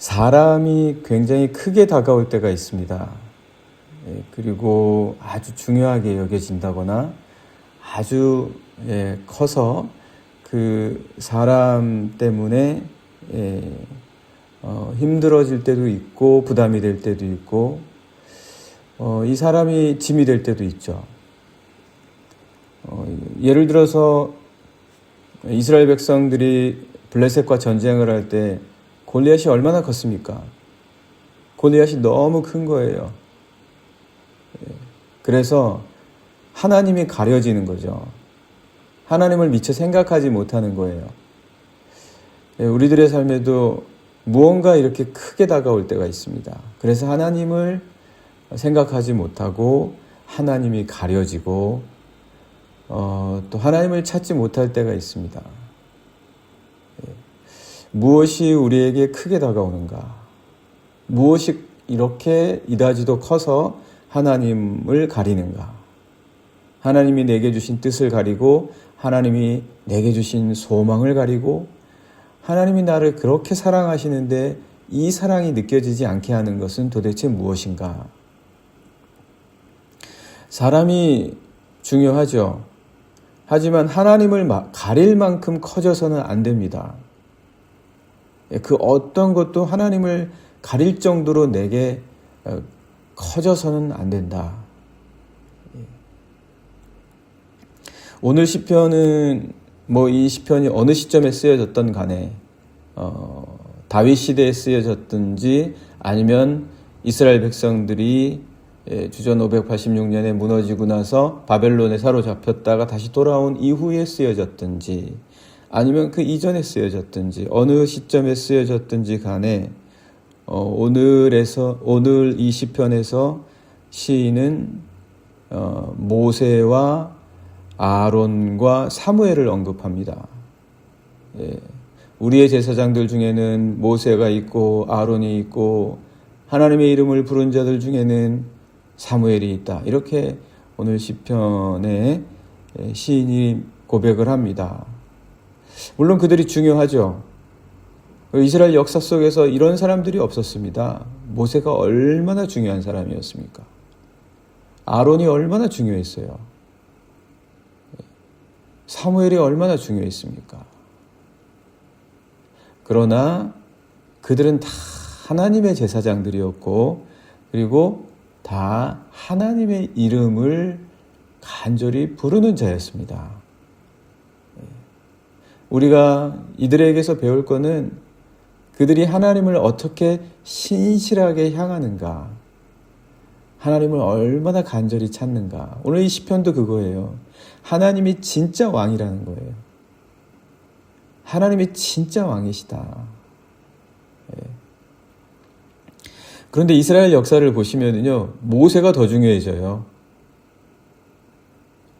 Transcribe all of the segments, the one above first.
사람이 굉장히 크게 다가올 때가 있습니다. 그리고 아주 중요하게 여겨진다거나 아주 커서 그 사람 때문에 힘들어질 때도 있고 부담이 될 때도 있고 이 사람이 짐이 될 때도 있죠. 예를 들어서 이스라엘 백성들이 블레셋과 전쟁을 할 때 골리앗이 얼마나 컸습니까? 골리앗이 너무 큰 거예요. 그래서 하나님이 가려지는 거죠. 하나님을 미처 생각하지 못하는 거예요. 우리들의 삶에도 무언가 이렇게 크게 다가올 때가 있습니다. 그래서 하나님을 생각하지 못하고 하나님이 가려지고 또 하나님을 찾지 못할 때가 있습니다. 무엇이 우리에게 크게 다가오는가? 무엇이 이렇게 이다지도 커서 하나님을 가리는가? 하나님이 내게 주신 뜻을 가리고 하나님이 내게 주신 소망을 가리고 하나님이 나를 그렇게 사랑하시는데 이 사랑이 느껴지지 않게 하는 것은 도대체 무엇인가? 사람이 중요하죠. 하지만 하나님을 가릴 만큼 커져서는 안 됩니다. 그 어떤 것도 하나님을 가릴 정도로 내게 커져서는 안 된다. 오늘 시편은 이 시편이 어느 시점에 쓰여졌던 간에 다윗 시대에 쓰여졌든지 아니면 이스라엘 백성들이 주전 586년에 무너지고 나서 바벨론에 사로잡혔다가 다시 돌아온 이후에 쓰여졌든지 아니면 그 이전에 쓰여졌든지 어느 시점에 쓰여졌든지 간에 오늘 이 시편에서 시인은 모세와 아론과 사무엘을 언급합니다. 우리의 제사장들 중에는 모세가 있고 아론이 있고 하나님의 이름을 부른 자들 중에는 사무엘이 있다. 이렇게 오늘 시편에 시인이 고백을 합니다. 물론 그들이 중요하죠. 이스라엘 역사 속에서 이런 사람들이 없었습니다. 모세가 얼마나 중요한 사람이었습니까? 아론이 얼마나 중요했어요. 사무엘이 얼마나 중요했습니까? 그러나 그들은 다 하나님의 제사장들이었고 그리고 다 하나님의 이름을 간절히 부르는 자였습니다. 우리가 이들에게서 배울 것은 그들이 하나님을 어떻게 신실하게 향하는가, 하나님을 얼마나 간절히 찾는가. 오늘 이 시편도 그거예요. 하나님이 진짜 왕이라는 거예요. 하나님이 진짜 왕이시다. 그런데 이스라엘 역사를 보시면요, 모세가 더 중요해져요.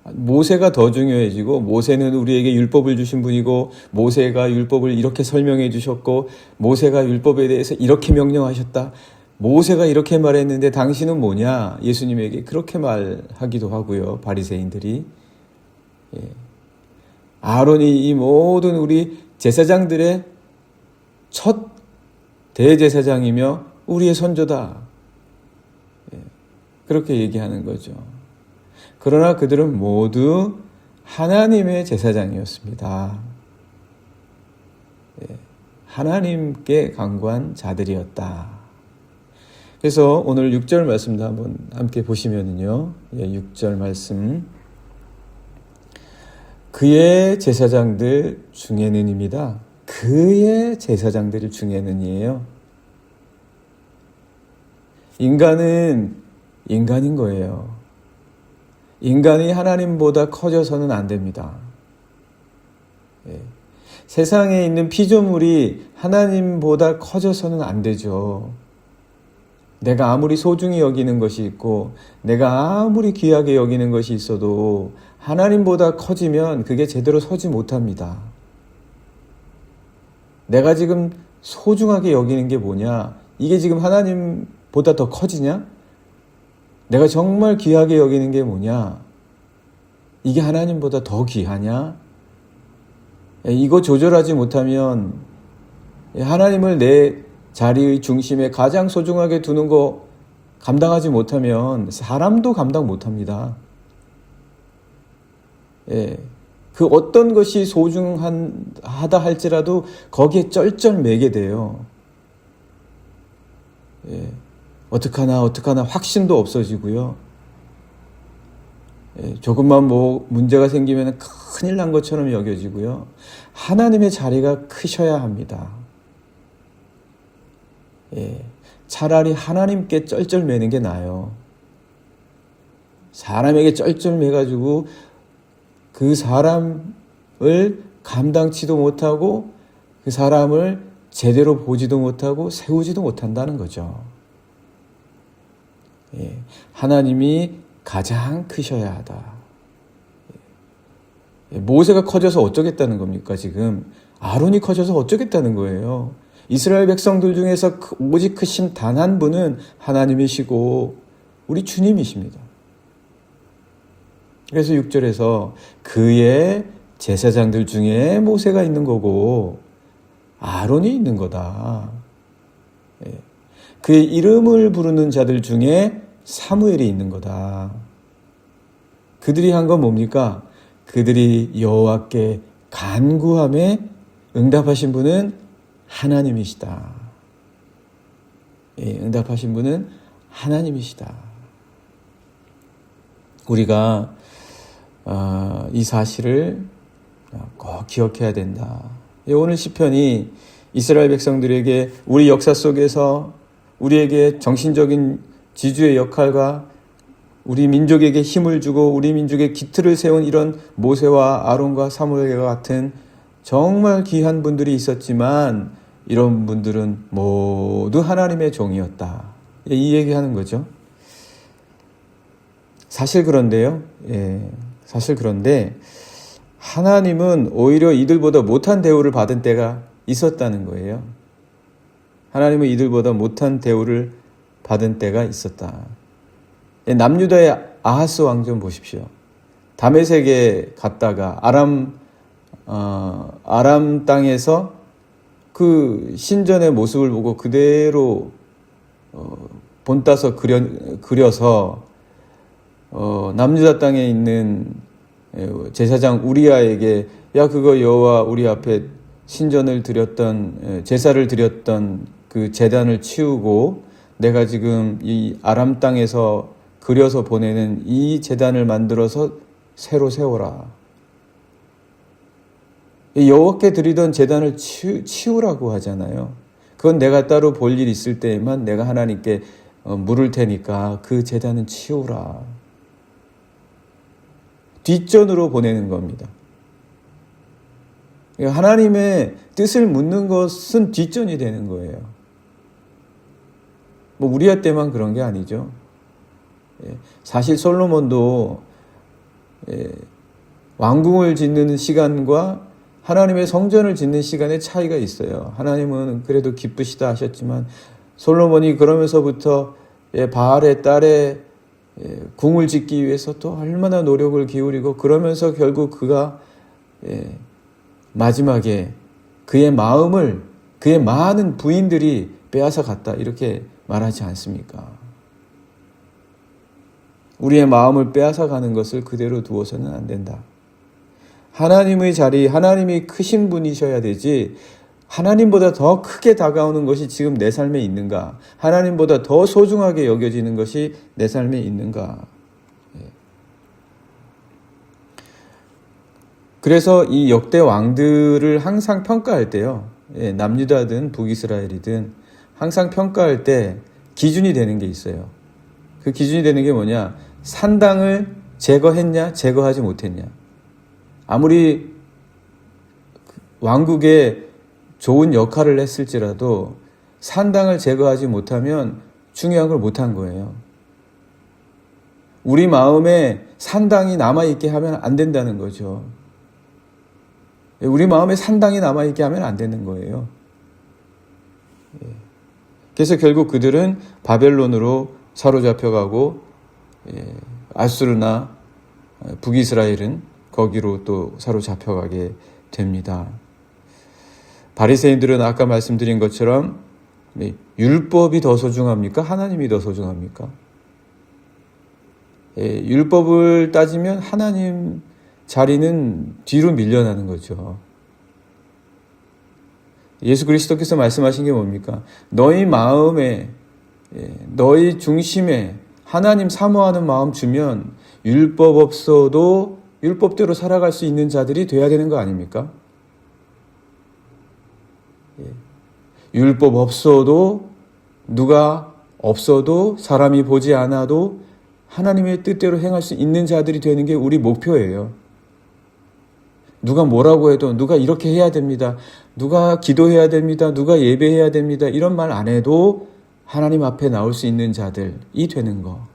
모세가 더 중요해지고, 모세는 우리에게 율법을 주신 분이고, 모세가 율법을 이렇게 설명해 주셨고, 모세가 율법에 대해서 이렇게 명령하셨다. 모세가 이렇게 말했는데 당신은 뭐냐? 예수님에게 그렇게 말하기도 하고요. 바리새인들이. 아론이 이 모든 우리 제사장들의 첫 대제사장이며 우리의 선조다. 그렇게 얘기하는 거죠. 그러나 그들은 모두 하나님의 제사장이었습니다. 하나님께 간구한 자들이었다. 그래서 오늘 6절 말씀도 한번 함께 보시면은요. 6절 말씀. 그의 제사장들 중에는입니다. 그의 제사장들 중에는이에요. 인간은 인간인 거예요. 인간이 하나님보다 커져서는 안 됩니다. 세상에 있는 피조물이 하나님보다 커져서는 안 되죠. 내가 아무리 소중히 여기는 것이 있고 내가 아무리 귀하게 여기는 것이 있어도 하나님보다 커지면 그게 제대로 서지 못합니다. 내가 지금 소중하게 여기는 게 뭐냐? 이게 지금 하나님보다 더 커지냐? 내가 정말 귀하게 여기는 게 뭐냐? 이게 하나님보다 더 귀하냐? 이거 조절하지 못하면 하나님을 내 자리의 중심에 가장 소중하게 두는 거 감당하지 못하면 사람도 감당 못합니다. 예, 그 어떤 것이 소중하다 할지라도 거기에 쩔쩔매게 돼요. 예, 어떡하나 확신도 없어지고요. 예, 조금만 문제가 생기면 큰일 난 것처럼 여겨지고요. 하나님의 자리가 크셔야 합니다. 예, 차라리 하나님께 쩔쩔매는 게 나아요. 사람에게 쩔쩔매가지고 그 사람을 감당치도 못하고 그 사람을 제대로 보지도 못하고 세우지도 못한다는 거죠. 예, 하나님이 가장 크셔야 하다. 예, 모세가 커져서 어쩌겠다는 겁니까 지금? 아론이 커져서 어쩌겠다는 거예요. 이스라엘 백성들 중에서 오직 크신 단 한 분은 하나님이시고 우리 주님이십니다. 그래서 6절에서 그의 제사장들 중에 모세가 있는 거고 아론이 있는 거다. 그의 이름을 부르는 자들 중에 사무엘이 있는 거다. 그들이 한 건 뭡니까? 그들이 여호와께 간구함에 응답하신 분은 하나님이시다. 응답하신 분은 하나님이시다. 우리가 이 사실을 꼭 기억해야 된다. 오늘 시편이 이스라엘 백성들에게 우리 역사 속에서 우리에게 정신적인 지주의 역할과 우리 민족에게 힘을 주고 우리 민족의 기틀을 세운 이런 모세와 아론과 사무엘과 같은 정말 귀한 분들이 있었지만 이런 분들은 모두 하나님의 종이었다. 이 얘기하는 거죠. 사실 그런데요. 사실 그런데 하나님은 오히려 이들보다 못한 대우를 받은 때가 있었다는 거예요. 하나님은 이들보다 못한 대우를 받은 때가 있었다. 남유다의 아하스 왕 좀 보십시오. 다메섹에 갔다가 아람 땅에서 그 신전의 모습을 보고 그대로 본따서 그려서 남유다 땅에 있는 제사장 우리아에게 야 그거 여호와 우리 앞에 신전을 드렸던 제사를 드렸던 그 제단을 치우고 내가 지금 이 아람 땅에서 그려서 보내는 이 제단을 만들어서 새로 세워라. 여호와께 드리던 제단을 치우라고 하잖아요. 그건 내가 따로 볼 일 있을 때에만 내가 하나님께 물을 테니까 그 제단은 치우라. 뒷전으로 보내는 겁니다. 하나님의 뜻을 묻는 것은 뒷전이 되는 거예요. 우리아 때만 그런 게 아니죠. 사실 솔로몬도 왕궁을 짓는 시간과 하나님의 성전을 짓는 시간에 차이가 있어요. 하나님은 그래도 기쁘시다 하셨지만 솔로몬이 그러면서부터 바알의 딸의 궁을 짓기 위해서 또 얼마나 노력을 기울이고 그러면서 결국 그가 마지막에 그의 마음을 그의 많은 부인들이 빼앗아 갔다 이렇게 말하지 않습니까? 우리의 마음을 빼앗아 가는 것을 그대로 두어서는 안 된다. 하나님의 자리, 하나님이 크신 분이셔야 되지 하나님보다 더 크게 다가오는 것이 지금 내 삶에 있는가? 하나님보다 더 소중하게 여겨지는 것이 내 삶에 있는가? 그래서 이 역대 왕들을 항상 평가할 때요. 남유다든 북이스라엘이든 항상 평가할 때 기준이 되는 게 있어요. 그 기준이 되는 게 뭐냐? 산당을 제거했냐? 제거하지 못했냐? 아무리 왕국에 좋은 역할을 했을지라도 산당을 제거하지 못하면 중요한 걸 못한 거예요. 우리 마음에 산당이 남아있게 하면 안 된다는 거죠. 우리 마음에 산당이 남아있게 하면 안 되는 거예요. 그래서 결국 그들은 바벨론으로 사로잡혀가고 아수르나 북이스라엘은 거기로 또 사로잡혀가게 됩니다. 바리새인들은 아까 말씀드린 것처럼 네, 율법이 더 소중합니까? 하나님이 더 소중합니까? 율법을 따지면 하나님 자리는 뒤로 밀려나는 거죠. 예수 그리스도께서 말씀하신 게 뭡니까? 너희 마음에, 너희 중심에 하나님 사모하는 마음 주면 율법 없어도 율법대로 살아갈 수 있는 자들이 돼야 되는 거 아닙니까? 율법 없어도, 누가 없어도, 사람이 보지 않아도 하나님의 뜻대로 행할 수 있는 자들이 되는 게 우리 목표예요. 누가 뭐라고 해도, 누가 이렇게 해야 됩니다, 누가 기도해야 됩니다, 누가 예배해야 됩니다, 이런 말 안 해도 하나님 앞에 나올 수 있는 자들이 되는 거.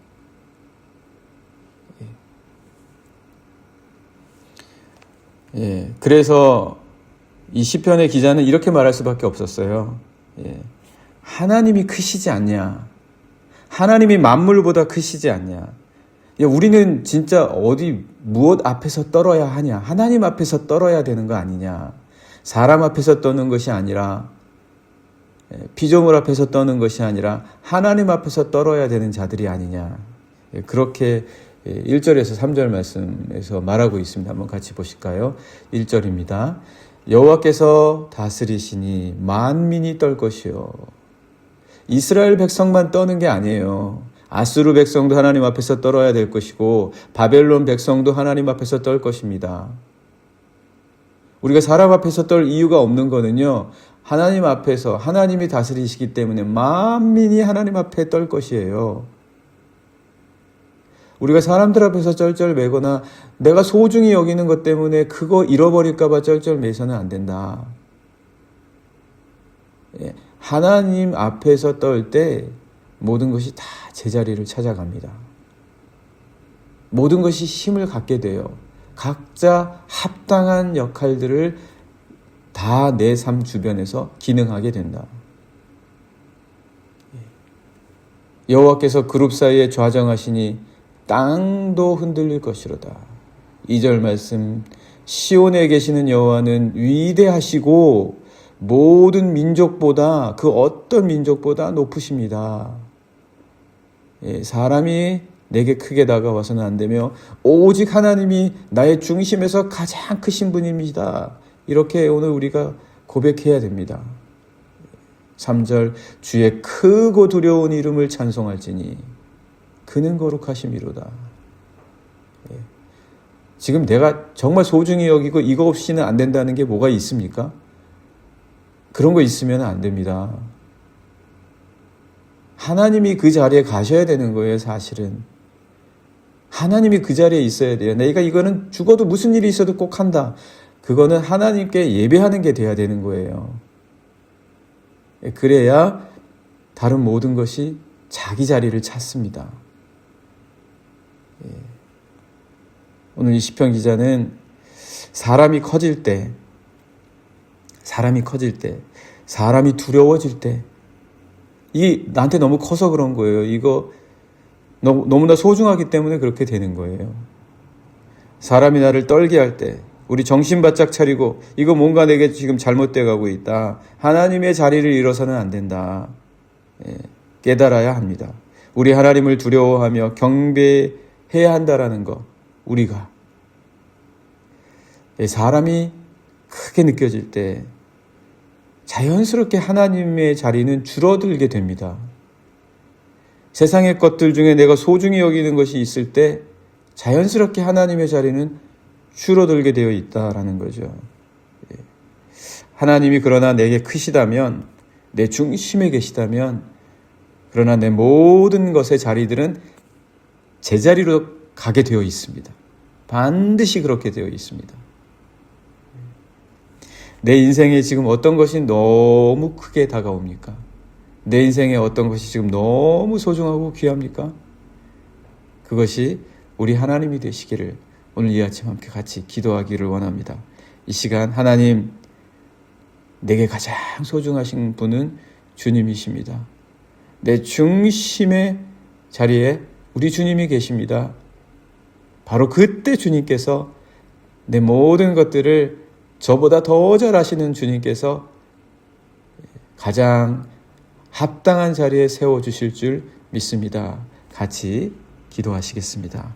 그래서 이 시편의 기자는 이렇게 말할 수밖에 없었어요. 하나님이 크시지 않냐? 하나님이 만물보다 크시지 않냐? 우리는 진짜 어디 무엇 앞에서 떨어야 하냐? 하나님 앞에서 떨어야 되는 거 아니냐? 사람 앞에서 떠는 것이 아니라, 피조물 앞에서 떠는 것이 아니라 하나님 앞에서 떨어야 되는 자들이 아니냐? 그렇게 1절에서 3절 말씀에서 말하고 있습니다. 한번 같이 보실까요? 1절입니다. 여호와께서 다스리시니 만민이 떨 것이요. 이스라엘 백성만 떠는 게 아니에요. 아수르 백성도 하나님 앞에서 떨어야 될 것이고 바벨론 백성도 하나님 앞에서 떨 것입니다. 우리가 사람 앞에서 떨 이유가 없는 거는요, 하나님 앞에서 하나님이 다스리시기 때문에 만민이 하나님 앞에 떨 것이에요. 우리가 사람들 앞에서 쩔쩔매거나 내가 소중히 여기는 것 때문에 그거 잃어버릴까 봐 쩔쩔매서는 안 된다. 하나님 앞에서 떨 때 모든 것이 다 제자리를 찾아갑니다. 모든 것이 힘을 갖게 돼요. 각자 합당한 역할들을 다 내 삶 주변에서 기능하게 된다. 여호와께서 그룹 사이에 좌정하시니 땅도 흔들릴 것이로다. 2절 말씀, 시온에 계시는 여호와는 위대하시고 모든 민족보다, 그 어떤 민족보다 높으십니다. 사람이 내게 크게 다가와서는 안 되며 오직 하나님이 나의 중심에서 가장 크신 분입니다. 이렇게 오늘 우리가 고백해야 됩니다. 3절, 주의 크고 두려운 이름을 찬송할지니 그는 거룩하심이로다. 지금 내가 정말 소중히 여기고 이거 없이는 안 된다는 게 뭐가 있습니까? 그런 거 있으면 안 됩니다. 하나님이 그 자리에 가셔야 되는 거예요, 사실은. 하나님이 그 자리에 있어야 돼요. 내가 이거는 죽어도 무슨 일이 있어도 꼭 한다. 그거는 하나님께 예배하는 게 돼야 되는 거예요. 그래야 다른 모든 것이 자기 자리를 찾습니다. 오늘 이 시편 기자는 사람이 커질 때, 사람이 두려워질 때, 이 나한테 너무 커서 그런 거예요. 이거 너무나 소중하기 때문에 그렇게 되는 거예요. 사람이 나를 떨게 할 때, 우리 정신 바짝 차리고 이거 뭔가 내게 지금 잘못돼 가고 있다. 하나님의 자리를 잃어서는 안 된다. 깨달아야 합니다. 우리 하나님을 두려워하며 경배해야 한다라는 거, 우리가. 사람이 크게 느껴질 때 자연스럽게 하나님의 자리는 줄어들게 됩니다. 세상의 것들 중에 내가 소중히 여기는 것이 있을 때 자연스럽게 하나님의 자리는 줄어들게 되어 있다라는 거죠. 하나님이 그러나 내게 크시다면, 내 중심에 계시다면, 그러나 내 모든 것의 자리들은 제자리로 가게 되어 있습니다. 반드시 그렇게 되어 있습니다. 내 인생에 지금 어떤 것이 너무 크게 다가옵니까? 내 인생에 어떤 것이 지금 너무 소중하고 귀합니까? 그것이 우리 하나님이 되시기를 오늘 이 아침 함께 같이 기도하기를 원합니다. 이 시간 하나님, 내게 가장 소중하신 분은 주님이십니다. 내 중심의 자리에 우리 주님이 계십니다. 바로 그때 주님께서 내 모든 것들을 저보다 더 잘 아시는 주님께서 가장 합당한 자리에 세워주실 줄 믿습니다. 같이 기도하시겠습니다.